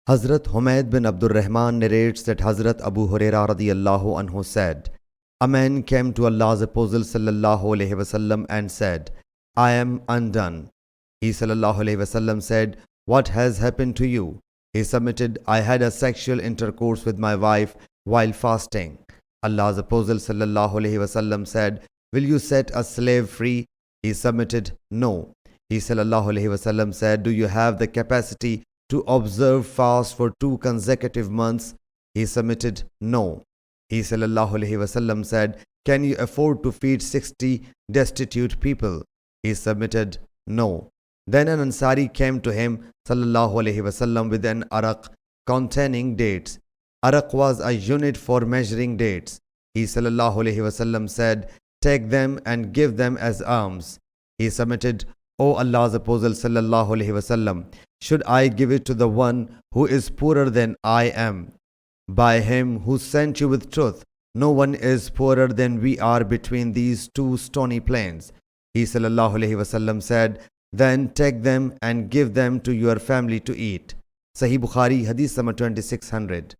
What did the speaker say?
Hazrat Humayd bin Abdul Rahman narrates that Hazrat Abu Hurairah radiyallahu anhu said, a man came to Allah's Apostle sallallahu alaihi wasallam and said, I am undone. He sallallahu alaihi wasallam said, what has happened to you? He submitted, I had a sexual intercourse with my wife while fasting. Allah's Apostle sallallahu alaihi wasallam said, will you set a slave free? He submitted, no. He sallallahu alaihi wasallam said, do you have the capacity to observe fast for 2 consecutive months? He submitted, no. He sallallahu alaihi wasallam said, can you afford to feed 60 destitute people? He submitted, no. Then an Ansari came to him sallallahu alaihi wasallam with an araq containing dates. Araq was a unit for measuring dates. He sallallahu alaihi wasallam said, take them and give them as alms. He submitted, O Allah's Apostle sallallahu alaihi wasallam, should I give it to the one who is poorer than I am? By him who sent you with truth, no one is poorer than we are between these 2 stony plains. He sallallahu alaihi wasallam said, then take them and give them to your family to eat. Sahih Bukhari Hadith number 2600.